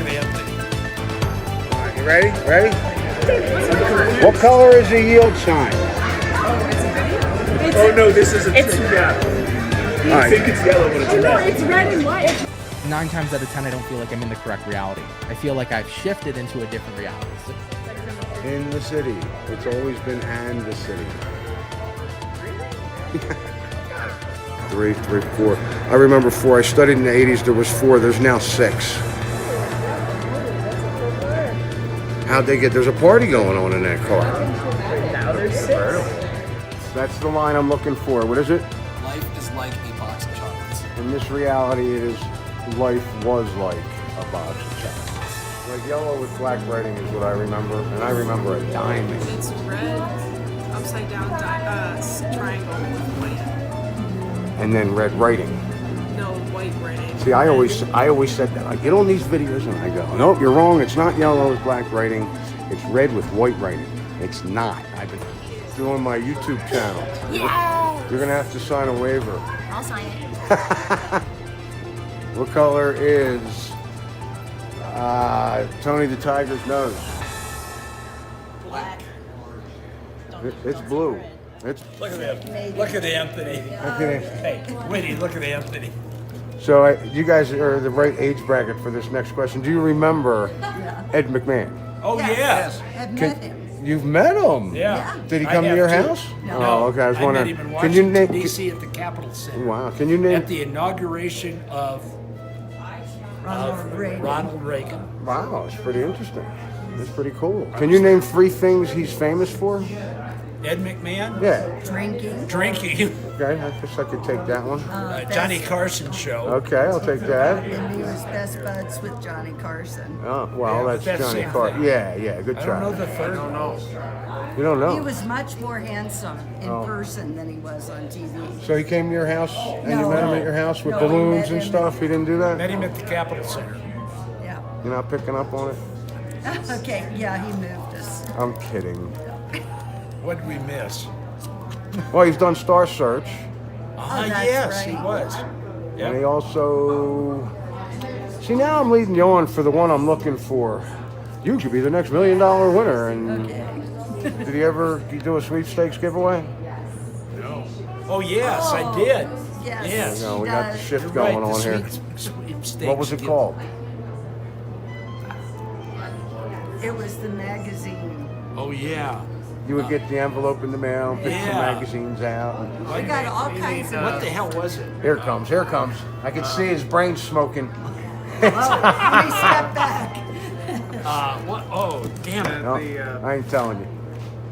at Anthony. All right, you ready? Ready? What color is the yield sign? Oh no, this is a trick. Yeah. You All right. think it's yellow, but it's red. No, it's red and white. 9 times out of 10, I don't feel like I'm in the correct reality. I feel like I've shifted into a different reality. In the city. It's always been and the city. 3, 4. I remember 4. I studied in the 80s. There was 4. There's now 6. How'd they get? There's a party going on in that car. Now there's 6. That's the line I'm looking for. What is it? Life is like a box of chocolates. In this reality, it is life was like a box of chocolates. Like yellow with black writing is what I remember, and I remember a diamond. It's red, upside down triangle with white. And then red writing. No, white writing. See, I always said that. I get on these videos and I go, nope, you're wrong. It's not yellow with black writing. It's red with white writing. It's not. I've been doing my YouTube channel. Yeah! You're gonna have to sign a waiver. I'll sign it. What color is Tony the Tiger's nose? Black. It's blue. It's Look at him. Look at Anthony. okay. Hey, Winnie, look at Anthony. So you guys are the right age bracket for this next question. Do you remember Ed McMahon? Oh yes. I've met him. You've met him. Yeah. Did he I come to have your too. house? No. Oh, okay. I was wondering. met him in Can you Washington, name? D.C. at the Capitol Center. Wow. Can you name? At the inauguration of Ronald Reagan. Wow, it's pretty interesting. It's pretty cool. Can you name 3 things he's famous for? Ed McMahon. Yeah. Drinking. Drinking. Okay. I guess I could take that one. Johnny Carson show. Okay, I'll take that. And he was best buds with Johnny Carson. Oh, well, Yeah, that's that's Johnny same Carson. thing. Yeah. Good I don't know try. the third. I don't know. You don't know. He was much more handsome in person than he was on TV. So he came to your house and you No. met him at your house with No, we balloons met and him- stuff? He didn't do that? Met him at the Capitol Center. Yeah. You're not picking up on it? Okay, yeah, he moved us. I'm kidding. What did we miss? Well, he's done Star Search, Ah, that's yes, right. he was. and he Yeah. also... See, now I'm leading you on for the one I'm looking for. You could be the next $1 million winner. And Okay. did he ever do a sweepstakes giveaway? Oh yes, I did. Yes. Yes. No, he we got the does. shift You're going right, the on here. sweepstakes What was it give- called? It was the magazine. Oh yeah. You would get the envelope in the mail, pick some Yeah. magazines out. and- We got all kinds of. What the hell was it? Here it comes, here it comes. I can see his brain smoking. Let me step back. What? Oh, damn it. No, I ain't telling you.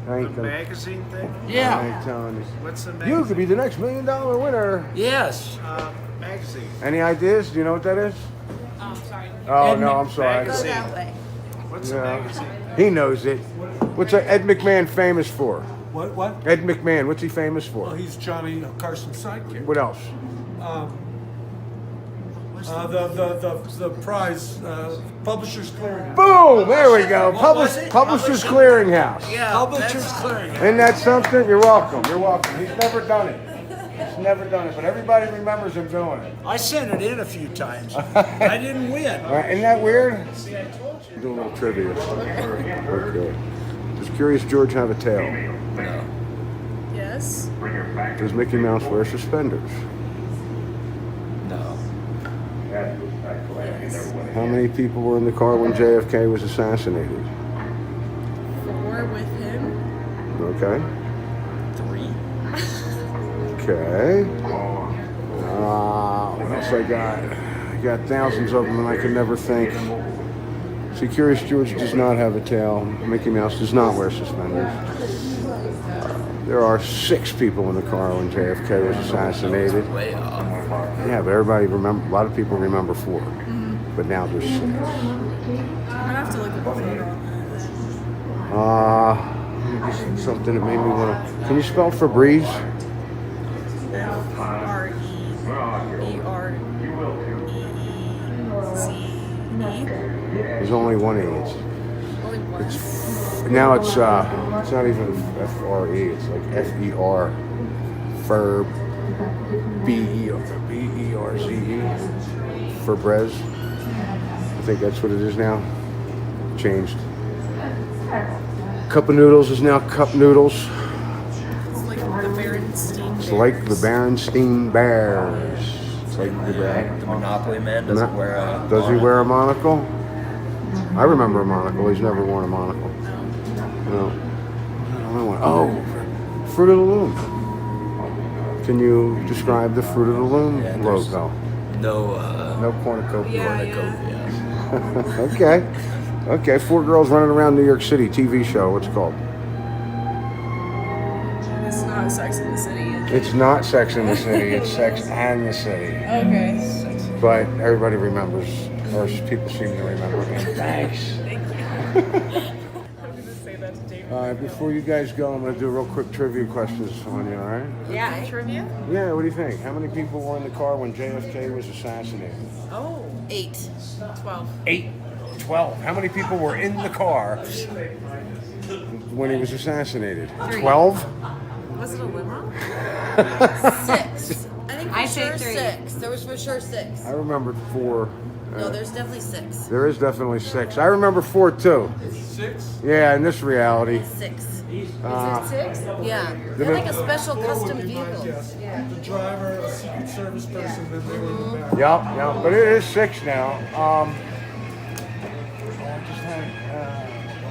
I ain't gonna, Magazine thing? I Yeah. ain't telling you. What's the You magazine? could be the next $1 million winner. Yes. Magazine. Any ideas? Do you know what that is? Oh, sorry. Oh, Ed no, I'm sorry. Go that way. What's the Yeah. magazine? He knows it. What's Ed McMahon famous for? What? Ed McMahon, what's he famous for? Well, he's Johnny Carson's sidekick. What else? The prize, Publishers Clearinghouse. Boom! There we go. What was it? Publishers Clearinghouse. Yeah. Publishers Clearing. Isn't that something? You're welcome. You're welcome. He's never done it. He's never done it, but everybody remembers him doing it. I sent it in a few times. I didn't win. All right, isn't that weird? Do a little trivia. Okay. Does Curious George have a tail? Yes. Does Mickey Mouse wear suspenders? No. How many people were in the car when JFK was assassinated? 4 with him. Okay. 3. Okay. What else I got? I got thousands of them and I can never think. See, Curious George does not have a tail. Mickey Mouse does not wear suspenders. There are 6 people in the car when JFK was assassinated. Way off. Yeah, but everybody remember. A lot of people remember 4, but now there's 6. I'm gonna have to look at the photo on Let me just something that made me want to. Can you spell Febreze? that. F-R-E-B-R-E-E-Z-E. There's only one E. Only one. Now it's not even F-R-E. It's like F-E-R. Ferb. B-E-R-Z-E. Febreze. I think that's what it is now. Changed. Cup of noodles is now cup noodles. It's like the Berenstein. It's like the Berenstein Bears. It's like the The Monopoly man doesn't wear a. Does he wear a monocle? I remember a monocle. He's never worn a monocle. No. Oh, Fruit of the Loom. Can you describe the Fruit of the Loom Yeah, there's- logo? No No cornucopia. Yeah. Okay. Okay. 4 girls running around New York City. TV show. What's it called? It's not Sex in the City. It's not Sex in the City. It's Sex and the City. Okay. But everybody remembers, or people seem to remember me. Thanks. I'm gonna say that to David. All right. Before you guys go, I'm going to do real quick trivia questions on you. All right? Yeah. Trivia? Yeah. What do you think? How many people were in the car when JFK was assassinated? Oh. 8. 12. 8. 12. How many people were in the car when he was assassinated? 12? Was it a limo? 6. I think I for say sure 3. 6. There was for sure 6. I remember 4. No, there's definitely 6. There is definitely 6. I remember 4 too. 6? Yeah, in this reality. 6. Uh, 6? Yeah. They're like a special custom vehicle. Yes. The driver, a Secret Service person, then they were in the back. Yep. But it is 6 now.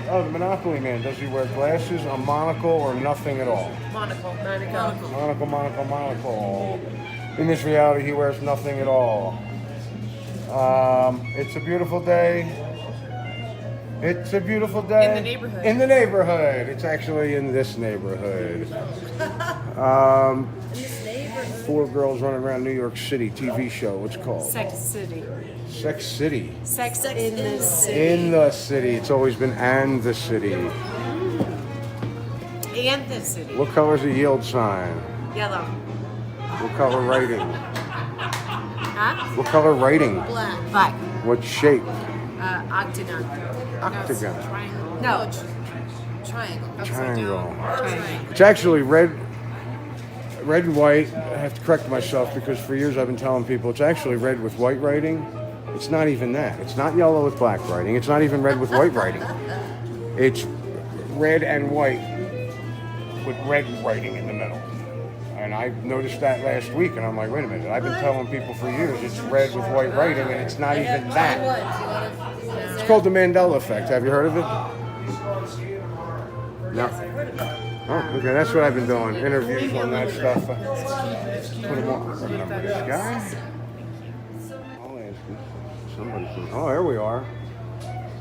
The Monopoly man. Does he wear glasses, a monocle, or nothing at all? Monocle. Monocle. In this reality, he wears nothing at all. It's a beautiful day. It's a beautiful day. In the neighborhood. In the neighborhood. It's actually in this neighborhood. In this neighborhood. 4 girls running around New York City TV show. What's it called? Sex City. Sex City. Sex in the City. In the city. It's always been and the city. And the city. What color's a yield sign? Yellow. What color writing? Huh? What color writing? Black. Black. What shape? Octagon. Octagon. Triangle. No. Triangle. Triangle. Triangle. It's actually red and white. I have to correct myself because for years I've been telling people it's actually red with white writing. It's not even that. It's not yellow with black writing. It's not even red with white writing. It's red and white with red writing in the middle. And I noticed that last week and I'm like, wait a minute, I've been telling people for years it's red with white writing and it's not even that. It's called the Mandela Effect. Have you heard of it? No. Oh, okay, that's what I've been doing. Interviews on that stuff. Put them on. Remember this guy? I'll ask you. Somebody put. Oh, there we are.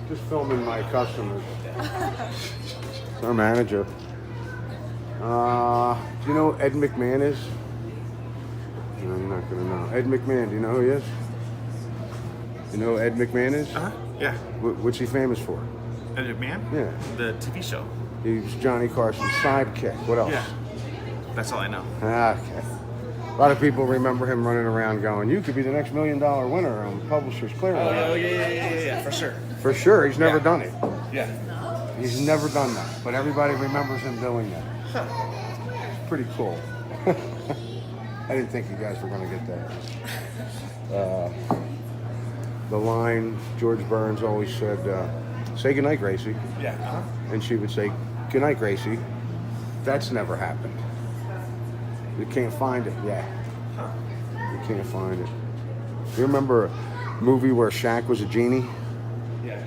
Just filming my customers. It's our manager. Do you know who Ed McMahon is? No, you're not gonna know. Ed McMahon, do you know who he is? You know who Ed McMahon is? Yeah. What's he famous for? Ed McMahon? Yeah. The TV show. He was Johnny Carson's sidekick. What else? Yeah. That's all I know. Okay. A lot of people remember him running around going, you could be the next $1 million winner on Publishers Clearing. Oh, yeah, for sure. For sure, he's never done it. Yeah. He's never done that, but everybody remembers him doing that. It's pretty cool. I didn't think you guys were going to get that. The line George Burns always said, say goodnight, Gracie. Yeah. And she would say, goodnight, Gracie. That's never happened. You can't find it. Yeah. You can't find it. You remember a movie where Shaq was a genie? Yeah.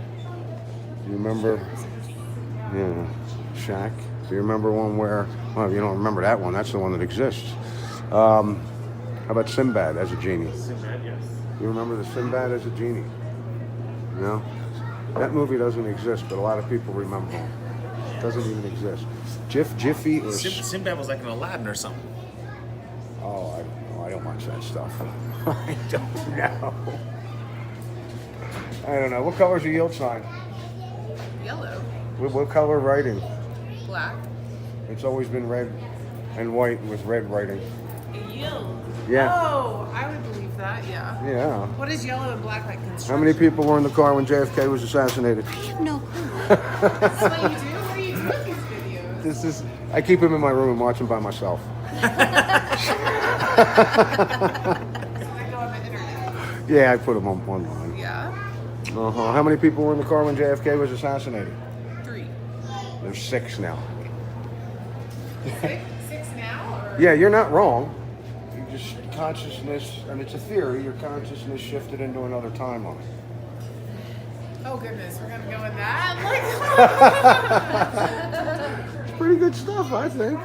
Do you remember? Yeah. Shaq. Do you remember one where, well, you don't remember that one. That's the one that exists. How about Sinbad as a genie? Sinbad, yes. You remember the Sinbad as a genie? No? That movie doesn't exist, but a lot of people remember it. It doesn't even exist. Jiffy or... Sinbad was like an Aladdin or something. Oh, I don't watch that stuff. I don't know. I don't know. What color's a yield sign? Yellow. What color writing? Black. It's always been red and white with red writing. Yield. Yeah. Oh, I would believe that, yeah. Yeah. What is yellow and black like construction? How many people were in the car when JFK was assassinated? I have no clue. That's what you do? Where are you doing these videos? This is... I keep him in my room and watch him by myself. So they go on the internet. Yeah, I put him on one line. Yeah. Uh-huh. How many people were in the car when JFK was assassinated? 3. There's 6 now. 6 now? Or? Yeah, you're not wrong. You just consciousness, and it's a theory, your consciousness shifted into another timeline. Oh goodness, we're gonna go with that? It's pretty good stuff, I think.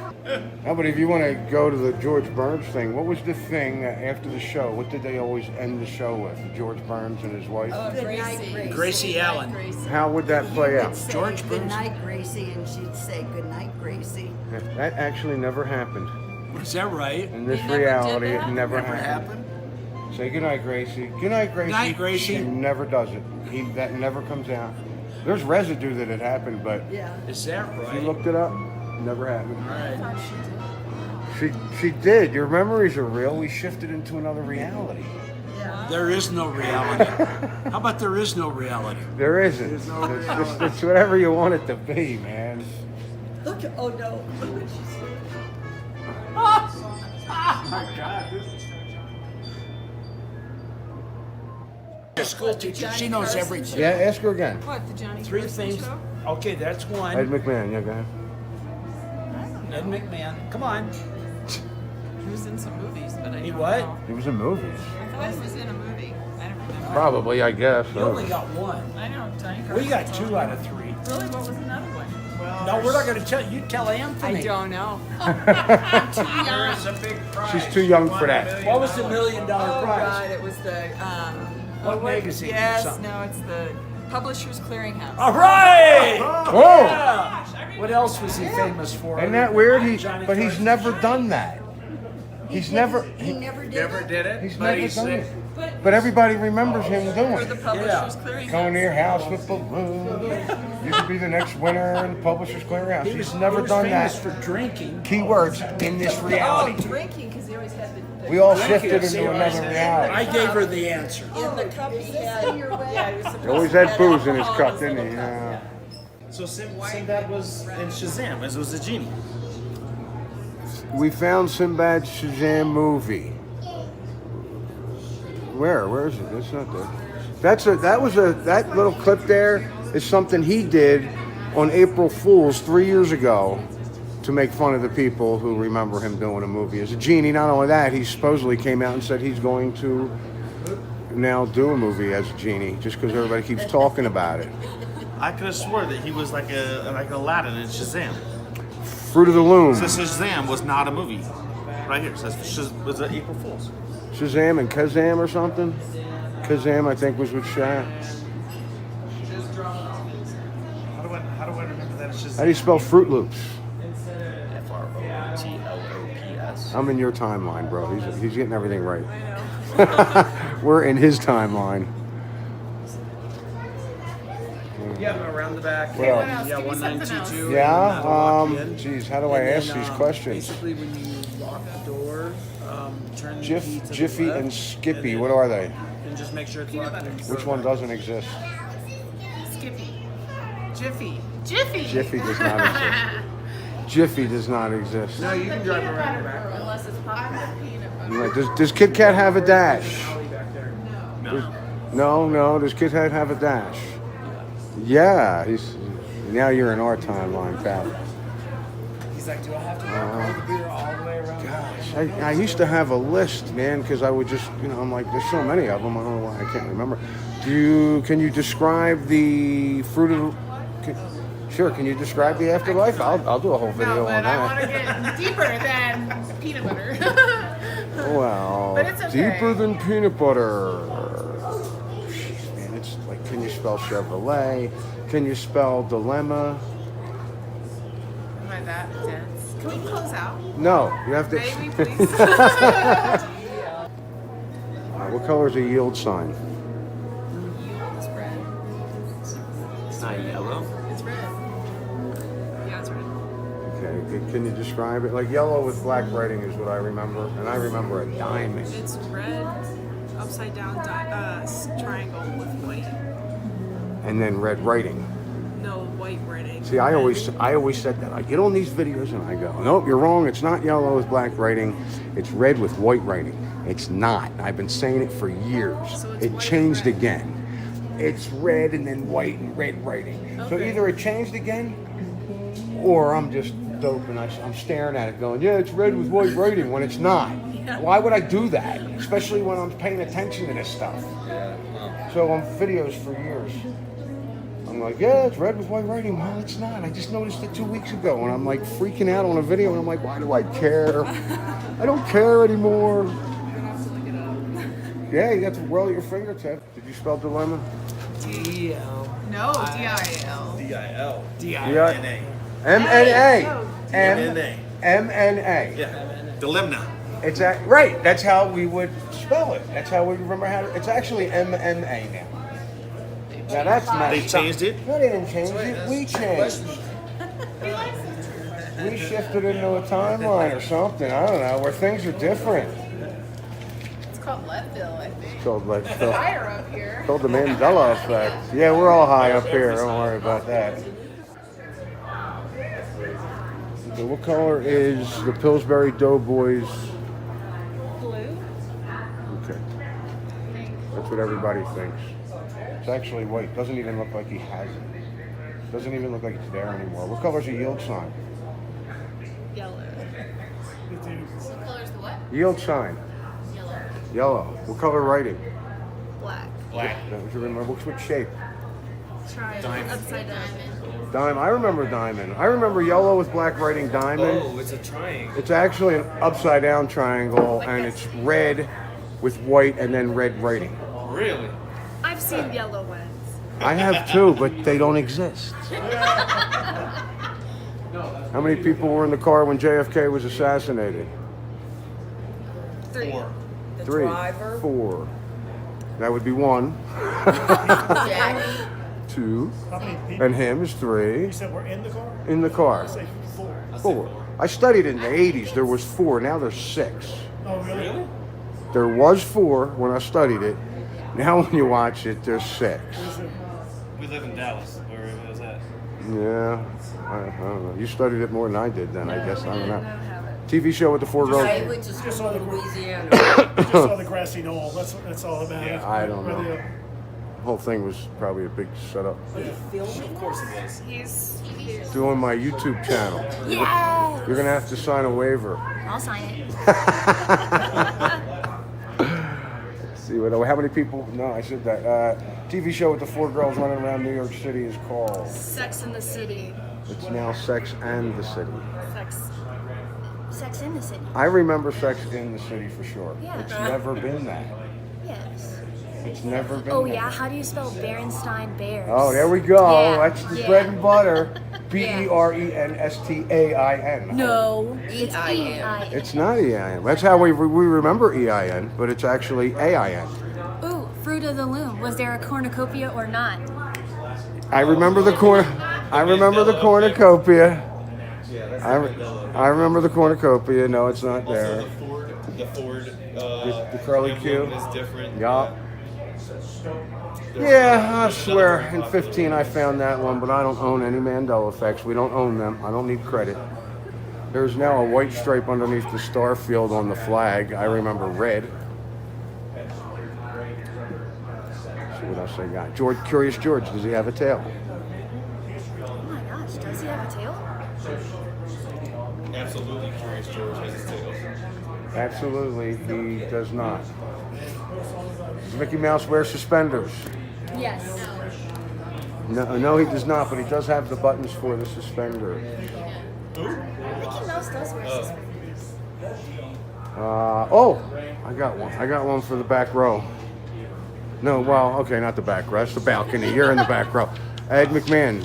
How about if you want to go to the George Burns thing, what was the thing after the show? What did they always end the show with? George Burns and his wife? Good night, Gracie. Gracie Allen. How would that play You out? would say, George good Burns? night, Gracie, and she'd say, good night, Gracie. That actually never happened. Is that right? In this They never reality, did it that? never Never happened. Say goodnight, Gracie. Good night, Gracie. Good night, Gracie. She never does it. That never comes out. There's residue that it happened, but Yeah. Is that if right? you looked it up, never happened. All right. She did. Your memories are real. We shifted into another reality. There is no reality. How about there is no reality? There isn't. It's whatever you want it to be, man. Look, oh no. A school teacher, she knows everything. Yeah, ask her again. What, the Johnny 3 Carson things. show? Okay, that's Ed one. McMahon, yeah, go ahead. Ed McMahon. Come on. He was in some movies, but I He don't what? know. He was in movies. I thought he was in a movie. I don't remember. Probably, I guess. You only got one. I know, Johnny Carson. We got told 2 me. out of 3. Really? What was another one? No, we're not going to tell you. Tell Anthony. I don't know. There is a big prize. She's too young for that. What was the $1 million Oh God, prize? it was the What magazine or Yes, something? no, it's the Publishers Clearinghouse. All right. Whoa! Yeah. What else was he famous for? Isn't that weird? Johnny But he's Carson. never done that. He's never. He never did Never it? did it. He's but never done sick. it. But everybody remembers him doing For the it. Publishers Clearinghouse. Going to your house with balloons. You could be the next winner in the Publishers Clearinghouse. He He's was, never he was done famous that. for drinking. Keywords in this Oh, reality. drinking, because he always had the We all Drinking, shifted see, into another reality. I gave her the answer. in the cup he had. Yeah, he was supposed He always to had have booze in his alcohol cup, his didn't he? little cup, Yeah. So Sinbad was in Shazam. It was a genie. We found Sinbad's Shazam movie. Where? Where is it? It's not there. That little clip there is something he did on April Fool's 3 years ago to make fun of the people who remember him doing a movie as a genie. Not only that, he supposedly came out and said he's going to now do a movie as a genie just because everybody keeps talking about it. I could have swore that he was like Aladdin in Shazam. Fruit of the Loom. So Shazam was not a movie. Right here it says was it April Fool's. Shazam and Kazam or something? Kazam, I think, was with Shaq. How do I remember that it's How do Shazam? you spell Fruit Loops? FROOTLOPS. I'm in your timeline, bro. He's getting everything right. We're in his timeline. Yeah, around the back. What else? Yeah, 1922. Yeah. Geez, how do I ask these questions? Basically, when you lock the door, turn the key to the Jiffy left, and Skippy. then- what are they? And just make sure it's locked. Which one doesn't exist? Skippy. Jiffy. Jiffy. Jiffy does not exist. Jiffy does not exist. No, you can drive around back. Unless it's popcorn. Peanut butter. You're right. Does Kit Kat have a dash? Back there. No. Does Kit Kat have a dash? Yeah. Now you're in our timeline, pal. He's like, do I have to walk all the beer all the way around? Gosh, I used to have a list, man, because I would just, I'm like, there's so many of them. I don't know why I can't remember. Can you describe the fruit of? Sure. Can you describe the afterlife? I'll do a whole video No, but on I want to that. get deeper than peanut butter. Well, But it's okay. deeper than peanut butter. Jeez, man, it's like, can you spell Chevrolet? Can you spell dilemma? Am I that dense? Can we close out? No, you have to. Maybe, please. What color is a yield sign? It's red. It's not yellow. It's red. Yeah, it's red. Okay, can you describe it? Like yellow with black writing is what I remember, and I remember a diamond. It's red, upside down triangle with white. And then red writing. No, white writing. See, I always said that. I get on these videos and I go, nope, you're wrong. It's not yellow with black writing. It's red with white writing. It's not. I've been saying it for years. So it's It white changed and red. again. it's red and then white and red writing. So either it changed again, or I'm just dope and I'm staring at it going, yeah, it's red with white writing when it's not. Why would I do that? Especially when I'm paying attention to this stuff. So on videos for years, I'm like, yeah, it's red with white writing. Well, it's not. I just noticed it 2 weeks ago, and I'm like freaking out on a video, and I'm like, why do I care? I don't care anymore. Yeah, you got the world at your fingertips. Did you spell dilemma? No, D-I-L. D-I-L. D-I-N-A. M-N-A. M-N-A. M-N-A. Yeah. Dilemma. It's right. That's how we would spell it. That's how we remember how to. It's actually M-N-A now. Now that's messed They changed up. it? No, they didn't change it. We changed. We shifted into a timeline or something. I don't know, where things are different. It's called Leadville, I think. It's called like stuff. Higher up here. Called the Mandela Effect. Yeah, we're all high up here. Don't worry about that. Okay, what color is the Pillsbury Doughboys? Blue. Okay. That's what everybody thinks. It's actually white. Doesn't even look like he has it. Doesn't even look like it's there anymore. What color's a yield sign? Yellow. What color's the what? Yield sign. Yellow. Yellow. What color writing? Black. Don't you remember? What shape? Triangle. Upside down. Diamond. I remember diamond. I remember yellow with black writing diamond. Oh, it's a triangle. It's actually an upside down triangle, and it's red with white and then red writing. Really? I've seen yellow ones. I have too, but they don't exist. How many people were in the car when JFK was assassinated? 3. The 3, driver. 4. That would be 1. Jackie. 2. How many people? And him is 3. You said we're in the car? In the car. Say 4. 4. I studied in the 80s. There was 4. Now there's 6. Oh, really? There was 4 when I studied it. Now when you watch it, there's 6. We live in Dallas. Where was that? Yeah. I don't know. You studied it more than I did then, I guess. I don't know. TV show with the 4 girls. I went to school in Louisiana. Just saw the grassy knoll. That's all that matters. I don't know. Whether The whole thing was probably a big setup. Of course it was. He's Doing my YouTube channel. Yeah. You're gonna have to sign a waiver. I'll sign it. See what? How many people? No, I said that. TV show with the 4 girls running around New York City is called. Sex in the City. It's now Sex and the City. Sex. Sex in the City. I remember Sex in the City for sure. Yeah. It's never been that. Yes. It's never been. Oh that. yeah. How do you spell Berenstein Bears? Oh, there we go. Yeah, That's the yeah. bread and butter. Berenstain. No. It's E-I-N. E-I-N. It's not EIN. That's how we remember EIN, but it's actually AIN. Ooh, Fruit of the Loom. Was there a cornucopia or not? I remember the cornucopia. I remember the cornucopia. No, it's not there. The Ford. The curly Q. is different. Yup. Yeah, I swear, in 15 I found that one, but I don't own any Mandela Effects. We don't own them. I don't need credit. There's now a white stripe underneath the star field on the flag. I remember red. Let's see what else I got. Curious George, does he have a tail? Oh my gosh. Does he have a tail? Absolutely Curious George has his tail. Absolutely, he does not. Does Mickey Mouse wear suspenders? Yes. No, he does not, but he does have the buttons for the suspender. Mickey Mouse does wear suspenders. Oh, I got one. I got one for the back row. No, well, okay, not the back row. That's the balcony. You're in the back row. Ed McMahon,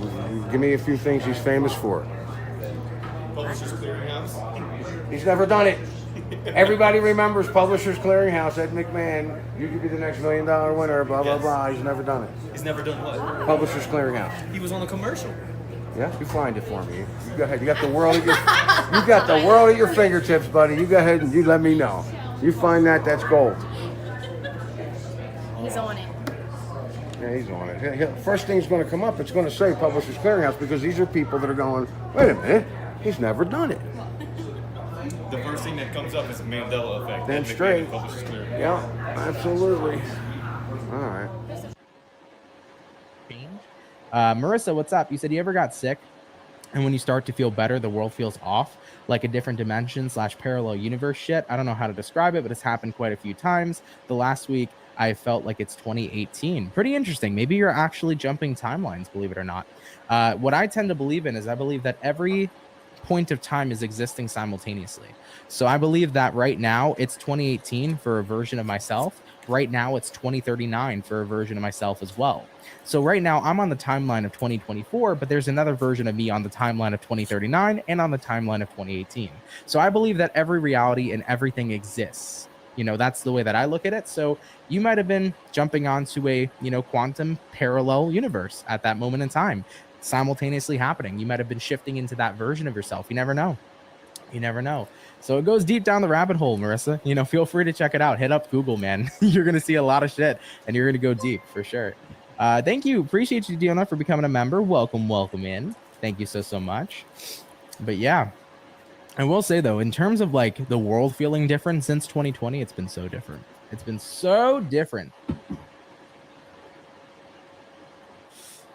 give me a few things he's famous for. Publishers Clearinghouse. He's never done it. Everybody remembers Publishers Clearinghouse, Ed McMahon. You could be the next $1 million winner, blah, blah, Yes. blah. He's never done it. He's never done what? Publishers Clearinghouse. He was on a commercial. Yeah, you find it for me. You got the world at your fingertips, buddy. You go ahead and you let me know. You find that's gold. He's on it. Yeah, he's on it. First thing's going to come up, it's going to say Publishers Clearinghouse because these are people that are going, wait a minute, he's never done it. The first thing that comes up is Mandela Effect. Damn Ed McMahon, straight. Publishers Clearinghouse. Yeah, absolutely. All right. Marissa, what's up? You said you ever got sick, and when you start to feel better, the world feels off, like a different dimension / parallel universe shit. I don't know how to describe it, but it's happened quite a few times. The last week, I felt like it's 2018. Pretty interesting. Maybe you're actually jumping timelines, believe it or not. What I tend to believe in is I believe that every point of time is existing simultaneously. So I believe that right now it's 2018 for a version of myself. Right now it's 2039 for a version of myself as well. So right now I'm on the timeline of 2024, but there's another version of me on the timeline of 2039 and on the timeline of 2018. So I believe that every reality and everything exists. You know, that's the way that I look at it. So you might have been jumping onto a, quantum parallel universe at that moment in time, simultaneously happening. You might have been shifting into that version of yourself. You never know. You never know. So it goes deep down the rabbit hole, Marissa. Feel free to check it out. Hit up Google, man. You're going to see a lot of shit and you're going to go deep for sure. Thank you. Appreciate you, Diona, for becoming a member. Welcome in. Thank you so much. But yeah, I will say though, in terms of like the world feeling different since 2020, it's been so different. It's been so different.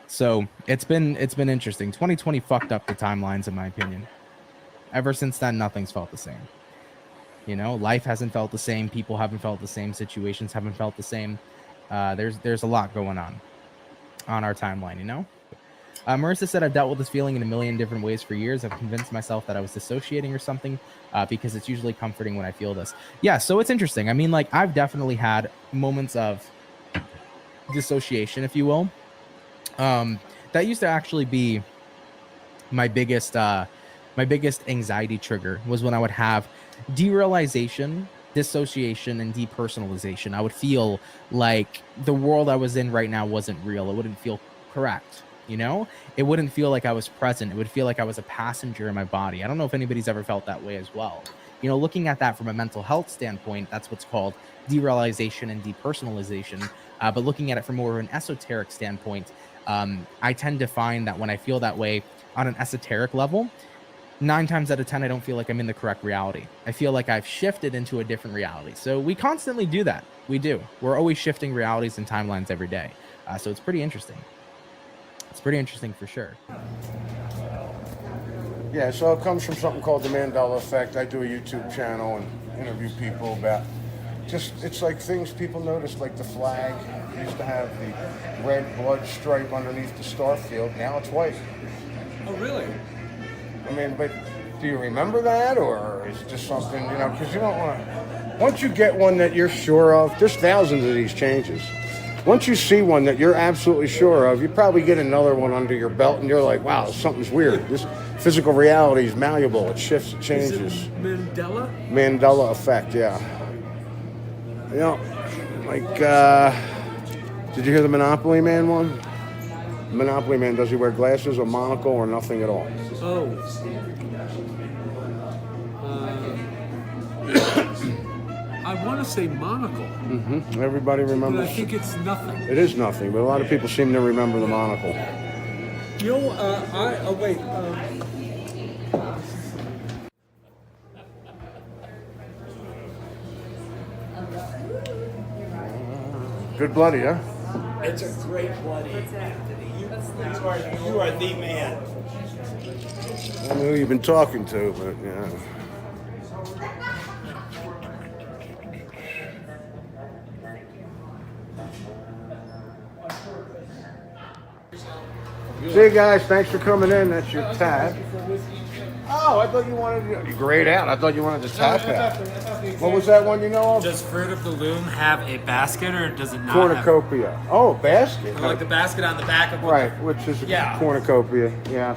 So it's been interesting. 2020 fucked up the timelines, in my opinion. Ever since then, nothing's felt the same. Life hasn't felt the same. People haven't felt the same. Situations haven't felt the same. There's a lot going on our timeline, Marissa said, I've dealt with this feeling in a million different ways for years. I've convinced myself that I was dissociating or something because it's usually comforting when I feel this. Yeah, so it's interesting. I mean, like, I've definitely had moments of dissociation, if you will. That used to actually be my biggest anxiety trigger, was when I would have derealization, dissociation, and depersonalization. I would feel like the world I was in right now wasn't real. It wouldn't feel correct. It wouldn't feel like I was present. It would feel like I was a passenger in my body. I don't know if anybody's ever felt that way as well. Looking at that from a mental health standpoint, that's what's called derealization and depersonalization. But looking at it from more of an esoteric standpoint, I tend to find that when I feel that way on an esoteric level, 9 times out of 10, I don't feel like I'm in the correct reality. I feel like I've shifted into a different reality. So we constantly do that. We do. We're always shifting realities and timelines every day. So it's pretty interesting. It's pretty interesting for sure. Yeah, so it comes from something called the Mandela Effect. I do a YouTube channel and interview people about it's like things people notice, like the flag. It used to have the red blood stripe underneath the star field. Now it's white. Oh, really? I mean, but do you remember that, or is it just something, because you don't want to... Once you get one that you're sure of, there's thousands of these changes. Once you see one that you're absolutely sure of, you probably get another one under your belt, and you're like, wow, something's weird. This physical reality is malleable. It shifts, it changes. Is it Mandela? Mandela Effect, yeah. Did you hear the Monopoly Man one? Monopoly Man, does he wear glasses, a monocle, or nothing at all? Oh. I want to say monocle. Mm-hmm. Everybody remembers. But I think it's nothing. It is nothing, but a lot of people seem to remember the monocle. Wait. Good bloody, huh? It's a great bloody. You are the man. I don't know who you've been talking to, but yeah. See you guys, thanks for coming in. That's your tab. Oh, I thought you wanted to grayed out. I thought you wanted to tap out. What was that one you know of? Does Fruit of the Loom have a basket, or does it not? Cornucopia. Oh, basket. Like the basket on the back of right, which is a cornucopia. Yeah.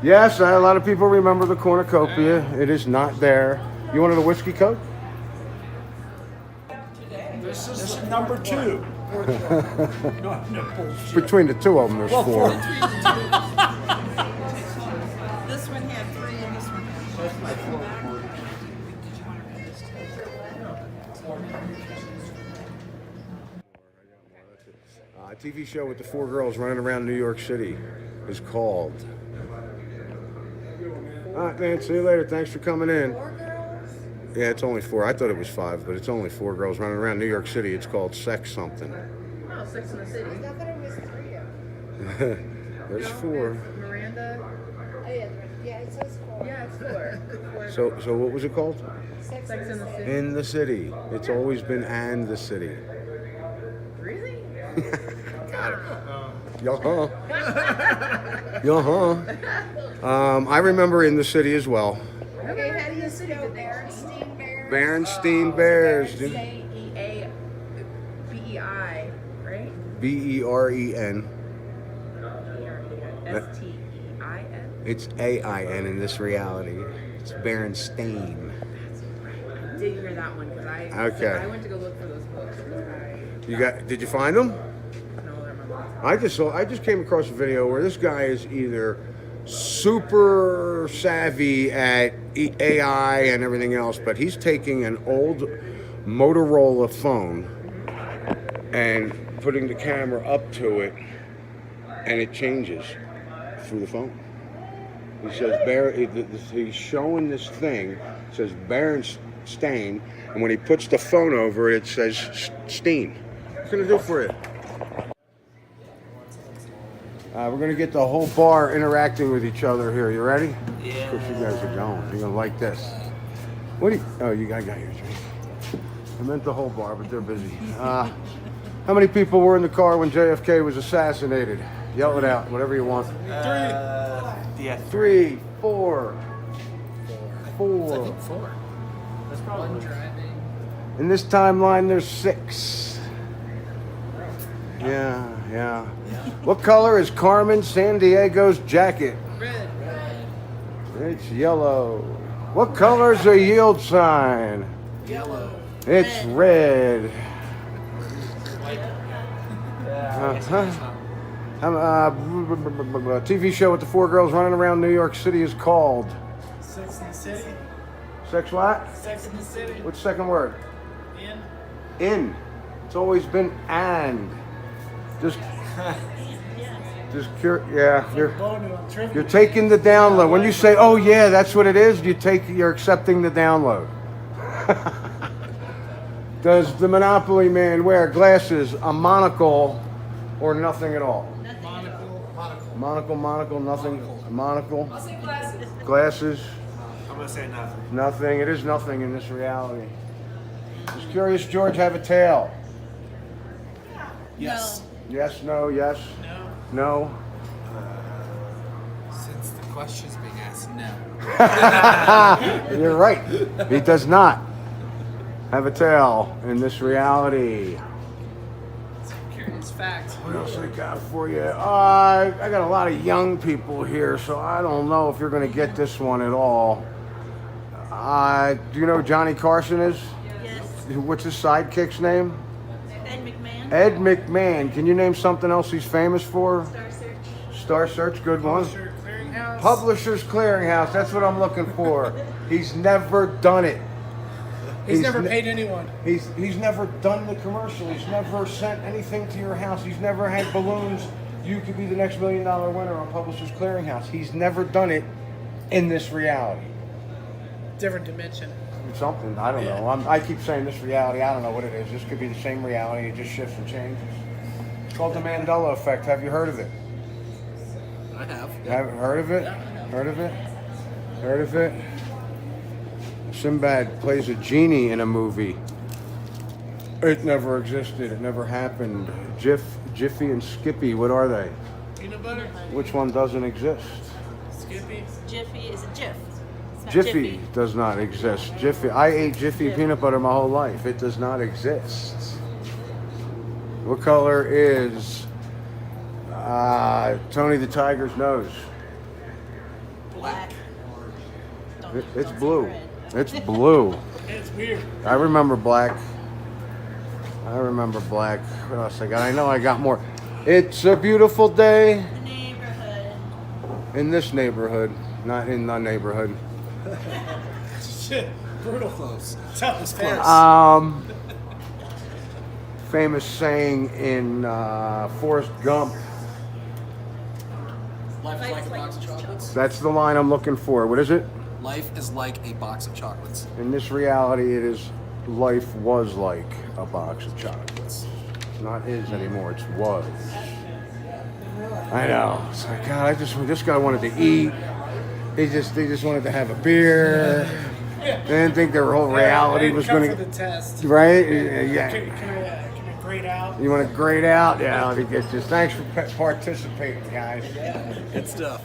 Yes, a lot of people remember the cornucopia. It is not there. You wanted a whiskey coke? This is number 2. Between the two of them, there's 4. This one had 3 and this one had 4. A TV show with the 4 girls running around New York City is called. All right, man. See you later. Thanks for coming in. 4 girls? Yeah, it's only 4. I thought it was 5, but it's only 4 girls running around New York City. It's called Sex Something. Oh, 6 in the City. I thought it was 3 of them. There's 4. Miranda. Yeah, it says 4. Yeah, it's 4. So what was it called? Sex in the City. In the City. It's always been and the City. Really? Got it. Yo-huh. Yo-huh. I remember In the City as well. Okay, how do you spell Berenstein Bears. Berenstein Bears. B-E-I, right? Beren. S-T-E-I-N? It's AIN in this reality. It's Berenstein. I did hear that one because Okay. I went to go look for those books. Did you find them? No, they're my mom's. I just came across a video where this guy is either super savvy at AI and everything else, but he's taking an old Motorola phone and putting the camera up to it, and it changes through the phone. He says he's showing this thing, it says Berenstein, and when he puts the phone over it, it says Steen. What can I do for you? We're going to get the whole bar interacting with each other here. You ready? Yeah. Of course you guys are going. You're going to like this. What do you... Oh, I got your drink. I meant the whole bar, but they're busy. How many people were in the car when JFK was assassinated? Yell it out, whatever you want. 3, 4. 4. I think 4. That's probably one driving. In this timeline, there's 6. Yeah. What color is Carmen Sandiego's jacket? Red. It's yellow. What color is a yield sign? Yellow. It's red. TV show with the 4 girls running around New York City is called? Sex in the City. Sex what? Sex in the City. What's the second word? In. In. It's always been and. Just you're taking the download. When you say, "Oh yeah, that's what it is," you're accepting the download. Does the Monopoly man wear glasses, a monocle, or nothing at all? Monocle, nothing. Monocle. I'll say glasses. Glasses. I'm gonna say nothing. Nothing. It is nothing in this reality. Does Curious George have a tail? Yes. Yes, no, yes. No. Since the question's being asked, no. You're right. He does not have a tail in this reality. Curious fact. What else I got for you? I got a lot of young people here, so I don't know if you're going to get this one at all. Do you know who Johnny Carson is? Yes. What's his sidekick's name? Ed McMahon. Ed McMahon. Can you name something else he's famous for? Star Search. Star Search, good one. Clearinghouse. Publishers Clearinghouse, that's what I'm looking for. He's never done it. He's never paid anyone. He's never done the commercial. He's never sent anything to your house. He's never had balloons. You could be the next $1 million winner on Publishers Clearinghouse. He's never done it in this reality. Different dimension. Something, I don't know. I keep saying this reality. I don't know what it is. This could be the same reality. It just shifts and changes. It's called the Mandela Effect. Have you heard of it? I have. You haven't heard of it? Heard of it? Heard of it? Sinbad plays a genie in a movie. It never existed. It never happened. Jiffy and Skippy, what are they? Peanut butter. Which one doesn't exist? Skippy. Jiffy is a Jif. It's not Jiffy does not exist. I ate Jiffy peanut butter my whole life. It does not exist. What color is Tony the Tiger's nose? Black. It's blue. It's blue. It's weird. I remember black. What else I got? I know I got more. It's a beautiful day The neighborhood. in this neighborhood, not in the neighborhood. Shit. Brutal. Close. Tough as fast. Famous saying in Forrest Gump. Life is like a box of chocolates. That's the line I'm looking for. What is it? Life is like a box of chocolates. In this reality, it is life was like a box of chocolates. Not is anymore, it's was. I know. It's like, God, this guy wanted to eat. They just wanted to have a beer. They didn't think their whole reality was going for the test. right. Can Yeah. I grade out? You want to grade out? Yeah, let me get this. Thanks for participating, guys. Good stuff.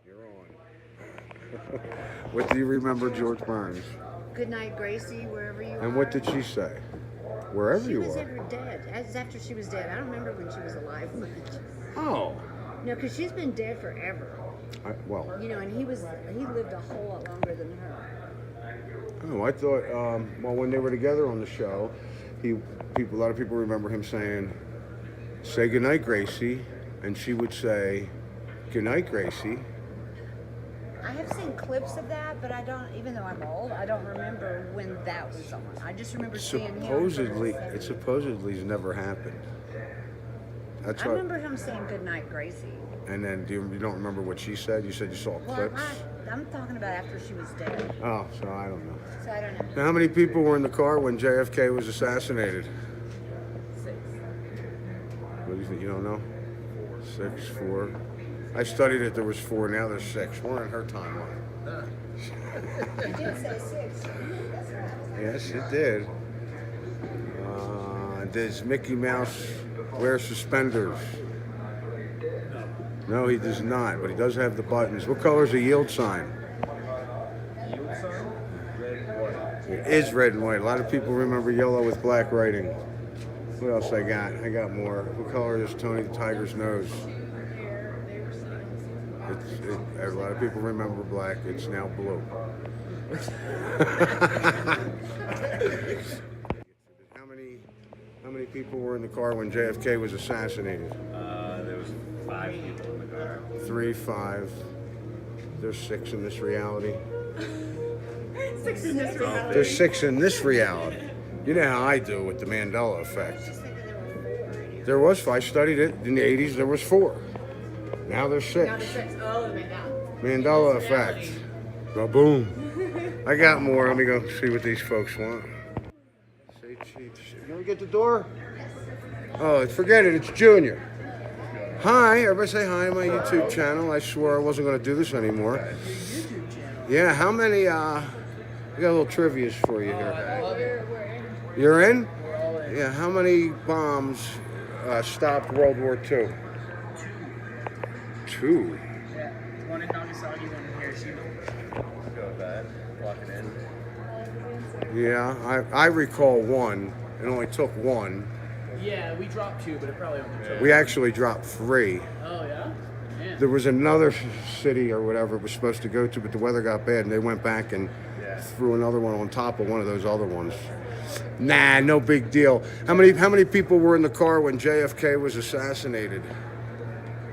You're on. What do you remember, George Burns? Good night, Gracie, wherever you are. And what did she say? Wherever She you was are. ever dead. As after she was dead. I don't remember when she was alive much. Oh. No, because she's been dead forever. Well. You know, and he lived a whole lot longer than her. Oh, I thought. Well, when they were together on the show, a lot of people remember him saying, "Say goodnight, Gracie," and she would say, "Goodnight, Gracie." I have seen clips of that, but I don't. Even though I'm old, I don't remember when that was on. I just remember seeing him. It supposedly has never happened. That's I what. remember him saying "Good night, Gracie." And then you don't remember what she said? You said you saw clips. I'm talking about after she was dead. Oh, so I don't know. So I don't know. Now, how many people were in the car when JFK was assassinated? 6. What do you think? You don't know? 6, 4. I studied it. There was 4. Now there's 6. We're in her timeline. You did say 6. That's right. Yes, it did. Does Mickey Mouse wear suspenders? No, he does not, but he does have the buttons. What color is a yield sign? Yield sign? Red and white. It is red and white. A lot of people remember yellow with black writing. What else I got? I got more. What color is Tony the Tiger's nose? A lot of people remember black. It's now blue. How many people were in the car when JFK was assassinated? There was 5 people in the car. 3, 5. There's 6 in this reality. 6 in this reality. There's 6 in this reality. You know how I do with the Mandela Effect. There was 5. I studied it in the 80s. There was 4. Now there's 6. Oh, my God. Mandela Effect. Ba-boom. I got more. Let me go see what these folks want. Say cheats. You want to get the door? Oh, forget it. It's Junior. Hi. Everybody say hi to my YouTube channel. I swore I wasn't going to do this anymore. Yeah, how many, I got a little trivia for you here. You're in? Yeah, how many bombs stopped World War II? 2. Yeah, one in Nagasaki, one in Hiroshima. I'll go with that. Lock it in. Yeah, I recall 1. It only took 1. Yeah, we dropped 2, but it probably only took. We actually dropped 3. Oh, yeah? Man. There was another city or whatever it was supposed to go to, but the weather got bad, and they went back and threw another one on top of one of those other ones. Nah, no big deal. How many people were in the car when JFK was assassinated?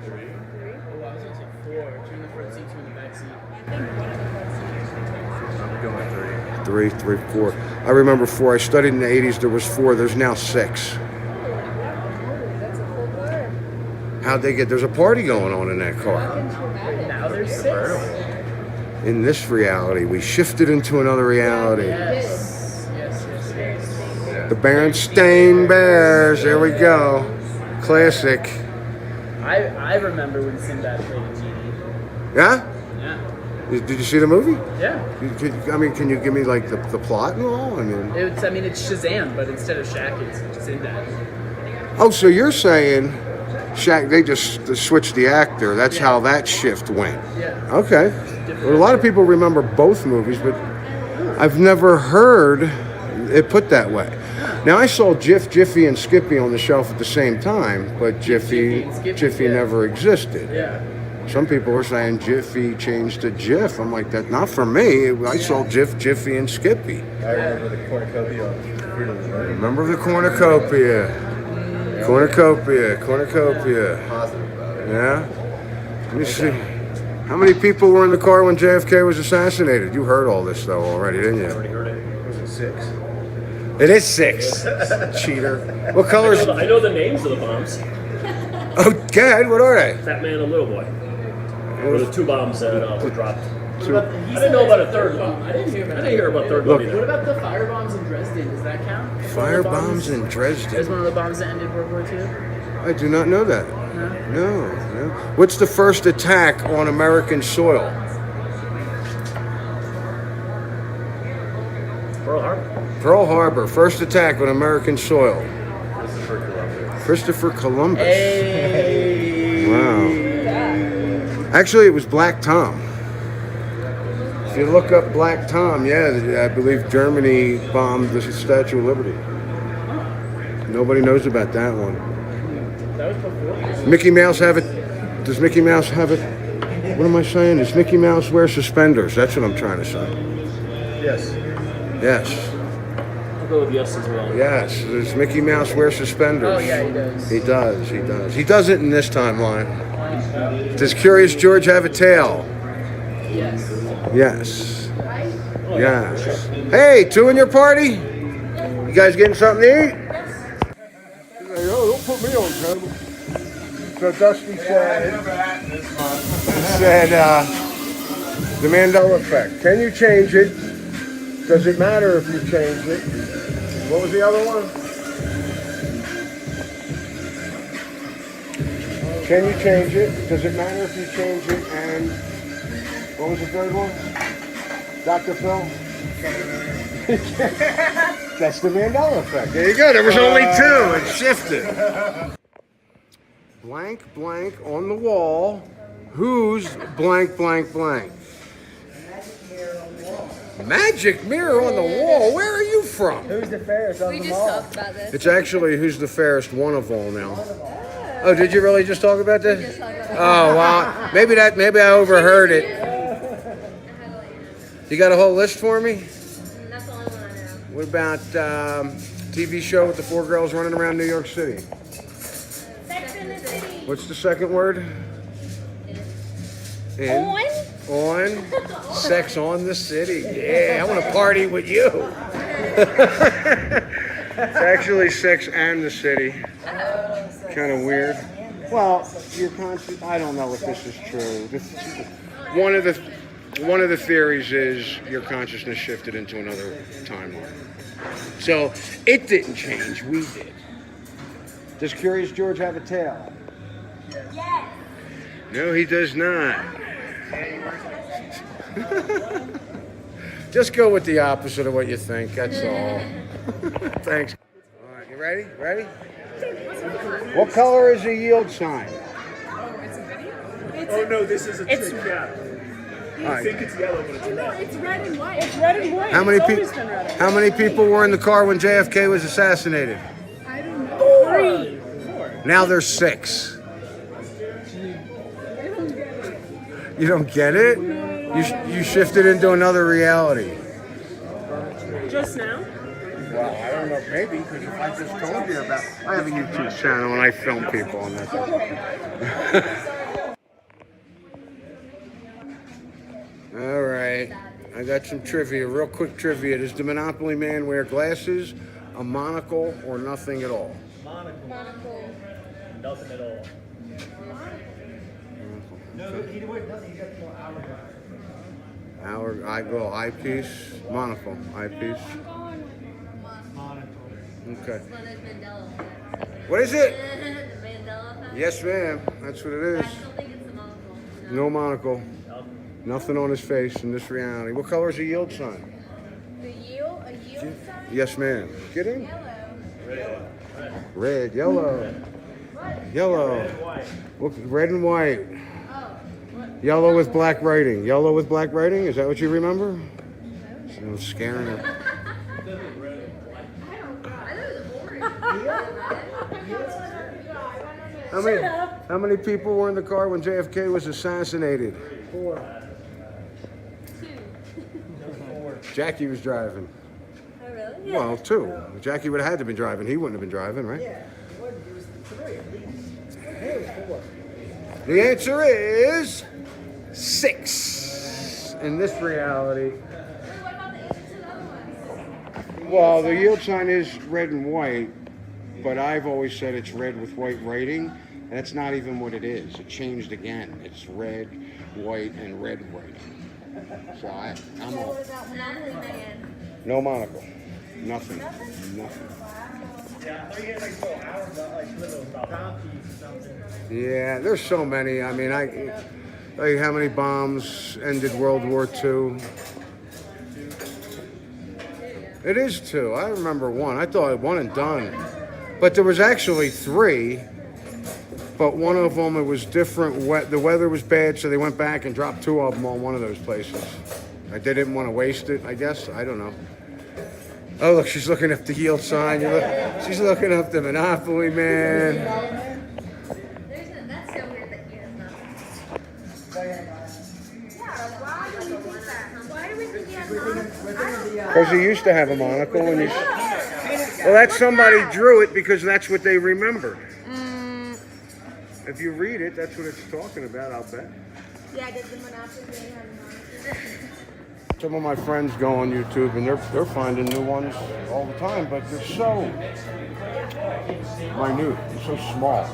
3? Oh, I was going to say 4. 2 in the front seat, 2 in the back seat. I'm going 3, 3. 3, 4. I remember 4. I studied in the 80s. There was 4. There's now 6. How'd they get? There's a party going on in that car. Now there's 6. In this reality, we shifted into another reality. Yes. The Berenstein Bears. There we go. Classic. I remember when Sinbad played a genie. Yeah? Yeah. Did you see the movie? Yeah. I mean, can you give me like the plot and all? It's Shazam, but instead of Shaq, it's Sinbad. Oh, so you're saying Shaq? They just switched the actor. That's how that shift went. Yeah. Okay. Well, a lot of people remember both movies, but I've never heard it put that way. Now I saw Jiffy and Skippy on the shelf at the same time, but Jiffy never existed. Yeah. Some people were saying Jiffy changed to Jif. I'm like, that not for me. I saw Jiffy, and Skippy. I remember the cornucopia on Freedom of Learning. Remember the cornucopia. Positive about it. Yeah? Let me see. How many people were in the car when JFK was assassinated? You heard all this, though, already, didn't you? Already heard it. Was it 6? It is 6. Cheater. What colors? I know the names of the bombs. Oh, Gad, what are they? Fat Man and Little Boy. Were the 2 bombs that were dropped. What about I didn't know about a third bomb. I didn't hear about I didn't hear about third Look. bomb What either. about the fire bombs in Dresden? Does that count? Fire bombs in There's Dresden. one of the bombs that ended World War II. I do not know that. No. What's the first attack on American soil? Pearl Harbor. Pearl Harbor, first attack on American soil. Christopher Columbus. Hey. Wow. Actually, it was Black Tom. If you look up Black Tom, yeah, I believe Germany bombed the Statue of Liberty. Nobody knows about that one. That was before. Mickey Mouse have it? Does Mickey Mouse have it? What am I saying? Does Mickey Mouse wear suspenders? That's what I'm trying to say. Yes. Yes. I'll go with yes as well. Yes. Does Mickey Mouse wear suspenders? Oh yeah, he does. He does. He does. He does it in this timeline. Does Curious George have a tail? Yes. Yes. Yes. Hey, two in your party? You guys getting something to eat? He's like, oh, don't put me on camera. So Dusty said, the Mandela Effect. Can you change it? Does it matter if you change it? What was the other one? Can you change it? Does it matter if you change it? And what was the third one? Dr. Phil? That's the Mandela Effect. There you go. There was only two. It shifted. Blank, blank on the wall. Who's blank, blank, blank? Magic mirror on the wall. Where are you from? Who's the fairest on We them just all? talked about this. It's actually who's the fairest one of all now. Oh, did you really just talk about this? Oh, wow. Maybe I overheard it. You got a whole list for me? That's the only one I know. What about TV show with the four girls running around New York City? Sex in the City. What's the second word? In. On. Sex on the City. Yeah, I want to party with you. It's actually Sex and the City. Kind of weird. Well, your conscious. I don't know if this is true. One of the theories is your consciousness shifted into another timeline. So it didn't change. We did. Does Curious George have a tail? Yes. No, he does not. Just go with the opposite of what you think. That's all. Thanks. All right, you ready? Ready? What color is a yield sign? Oh no, this is a trick shot. All right. It's yellow, but it's red. It's red and white. It's red and white. How many It's people? always been red. How many people were in the car when JFK was assassinated? I don't know. 3. Now there's 6. You don't get it? You shifted into another reality. Just now? Well, I don't know, maybe, because if I just told you about... I have a YouTube channel and I film people on that. All right, I got some trivia, real quick trivia. Does the Monopoly man wear glasses, a monocle, or nothing at all? Monocle. Nothing at all. I go eyepiece, monocle, eyepiece. Okay. What is it? The Mandela Effect. Yes, ma'am. That's what it is. I still think it's the monocle. No monocle. Nothing on his face in this reality. What color is a yield sign? The yield? A yield sign? Yes, ma'am. Kidding? Yellow. Red, yellow. Yellow. Look, red and white. Yellow with black writing. Yellow with black writing? Is that what you remember? I'm scaring her. How many people were in the car when JFK was assassinated? 2. Jackie was driving. Oh, really? Well, 2. Jackie would have had to be driving. He wouldn't have been driving, right? The answer is 6 in this reality. What about the answer to the other ones? Well, the yield sign is red and white, but I've always said it's red with white writing. That's not even what it is. It changed again. It's red, white, and red writing. So I'm all. Monopoly man. No monocle. Nothing. Nothing. Yeah, I thought you guys like little hours, like little donkeys or something. Yeah, there's so many. I mean, like how many bombs ended World War II? It is 2. I remember 1. I thought 1 and done. But there was actually 3. But one of them, it was different. The weather was bad, so they went back and dropped 2 of them on one of those places. Like they didn't want to waste it, I guess. I don't know. Oh, look, she's looking up the yield sign. She's looking up the Monopoly man. That's so weird that he has nothing. Why do we think he has nothing? Because he used to have a monocle. Well, that's somebody drew it because that's what they remembered. If you read it, that's what it's talking about, I'll bet. Yeah, did the Monopoly man have a monocle? Some of my friends go on YouTube and they're finding new ones all the time, but they're so minute, they're so small.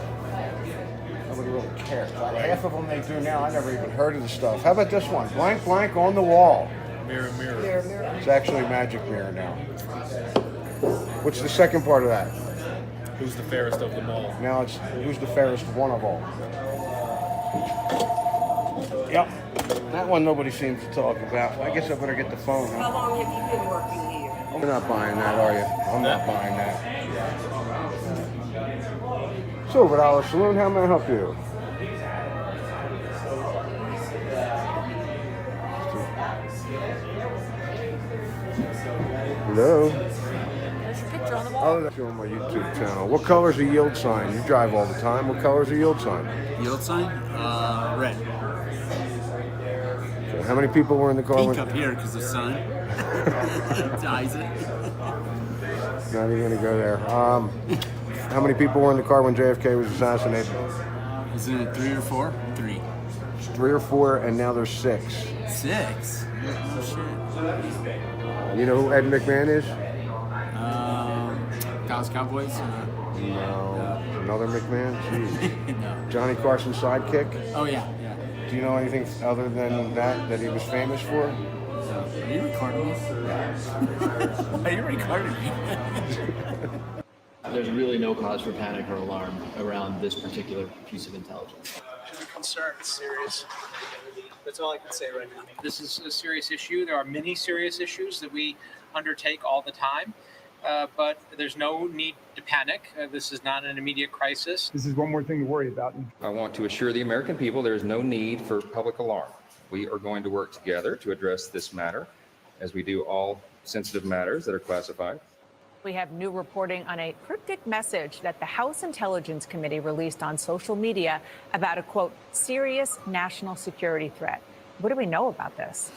Nobody really cares. Like half of them they do now, I never even heard of the stuff. How about this one? Blank, blank on the wall. Mirror, mirror. Mirror, mirror. It's actually magic mirror now. What's the second part of that? Who's the fairest of them all? Now it's who's the fairest one of all. Yep. That one nobody seems to talk about. I guess I better get the phone. Huh? How long have you been working here? You're not buying that, are you? I'm not buying that. Silver Dollar Saloon, how may I help you? Hello? There's your picture on the wall. Oh, that's on my YouTube channel. What color's a yield sign? You drive all the time. What color's a yield sign? Yield sign? Red. So how many people were in the car? Pink up here because the sun dyes it. Not even gonna go there. How many people were in the car when JFK was assassinated? Isn't it 3 or 4? 3. 3 or 4, and now there's 6. 6? Oh, shit. You know who Ed McMahon is? Dallas Cowboys? No. Another McMahon? Jeez. No. Johnny Carson's sidekick? Oh, yeah, yeah. Do you know anything other than that he was famous for? Are you recording me? Are you recording me? There's really no cause for panic or alarm around this particular piece of intelligence. Should be concerned. It's serious. That's all I can say right now. This is a serious issue. There are many serious issues that we undertake all the time, but there's no need to panic. This is not an immediate crisis. This is one more thing to worry about. I want to assure the American people there is no need for public alarm. We are going to work together to address this matter, as we do all sensitive matters that are classified. We have new reporting on a cryptic message that the House Intelligence Committee released on social media about a, quote, serious national security threat. What do we know about this?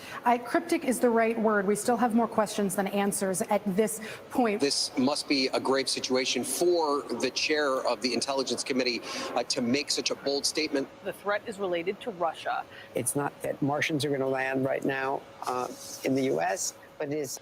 Cryptic is the right word. We still have more questions than answers at this point. This must be a grave situation for the chair of the Intelligence Committee to make such a bold statement. The threat is related to Russia. It's not that Martians are going to land right now in the U.S., but it is.